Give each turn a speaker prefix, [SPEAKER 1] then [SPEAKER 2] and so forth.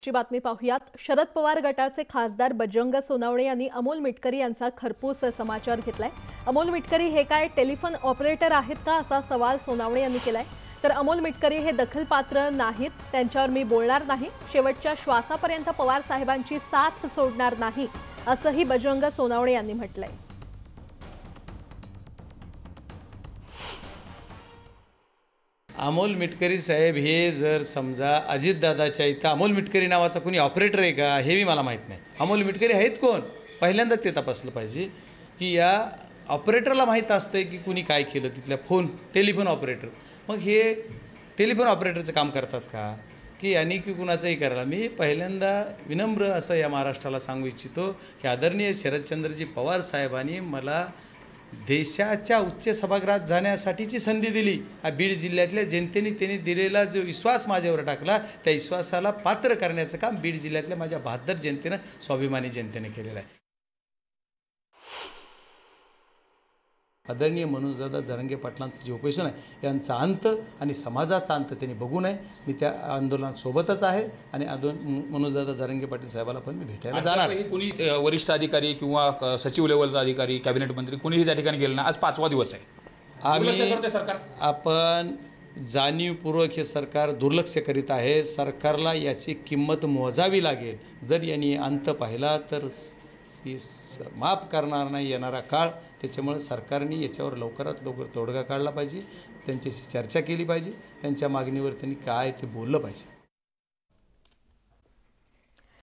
[SPEAKER 1] ची बातमी पाहूयात। शरद पवार गटाचे खासदार बजरंग सोनवणे यांनी अमोल मिटकरी यांचा खरपूस समाचार घेतलाय। अमोल मिटकरी हे काय टेलिफोन ऑपरेटर आहेत का असा सवाल सोनवणे यांनी केलाय। तर अमोल मिटकरी हे दखलपात्र नाहीत, त्यांच्यावर मी बोलणार नाही, शेवटच्या श्वासापर्यंत पवार साहेबांची साथ सोडणार नाही असंही बजरंग सोनवणे यांनी म्हटलंय।
[SPEAKER 2] अमोल मिटकरी साहेब हे जर समजा अजितदादाच्या इथं अमोल मिटकरी नावाचा कोणी ऑपरेटर आहे का हे मला माहीत नाही। अमोल मिटकरी आहेत कोण पहिल्यांदा ते तपासलं पाहिजे की या ऑपरेटरला माहीत असतं की कुणी काय केलं तिथल्या टेलिफोन ऑपरेटर मग हे टेलिफोन ऑपरेटरचं काम करतात का की आणि की कुणाचंही करायला। मी पहिल्यांदा विनम्र असं या महाराष्ट्राला सांगू इच्छितो की आदरणीय शरदचंद्रजी पवार साहेबांनी मला देशाच्या उच्च सभागृहात जाण्यासाठीची संधी दिली। बीड जिल्ह्यातल्या जनतेने त्यांनी दिलेला जो विश्वास माझ्यावर टाकला त्या विश्वासाला पात्र करण्याचं काम बीड जिल्ह्यातल्या माझ्या 72 जनतेनं स्वाभिमानी जनतेने केलेलं आहे। आदरणीय मनोजदादा जरांगे पाटलांचं जे उपोषण आहे यांचा अंत आणि समाजाचा अंत त्यांनी बघू नये। मी त्या आंदोलनासोबतच आहे आणि मनोजदादा जरांगे पाटील साहेबाला पण मी भेटायला जाणार आहे।
[SPEAKER 3] कोणी वरिष्ठ अधिकारी किंवा सचिव लेवलचा अधिकारी कॅबिनेट मंत्री कोणीही त्या ठिकाणी गेलं ना। आज 5वा दिवस आहे।
[SPEAKER 2] आपण जाणीवपूर्वक हे सरकार दुर्लक्ष करीत आहे। सरकारला याची किंमत मोजावी लागेल। जर यांनी अंत पाहिला तर माफ करणार नाही येणारा काळ। त्याच्यामुळे सरकारने याच्यावर लवकरात लवकर तोडगा काढला पाहिजे, त्यांच्याशी चर्चा केली पाहिजे, त्यांच्या मागणीवर त्यांनी काय ते बोललं पाहिजे।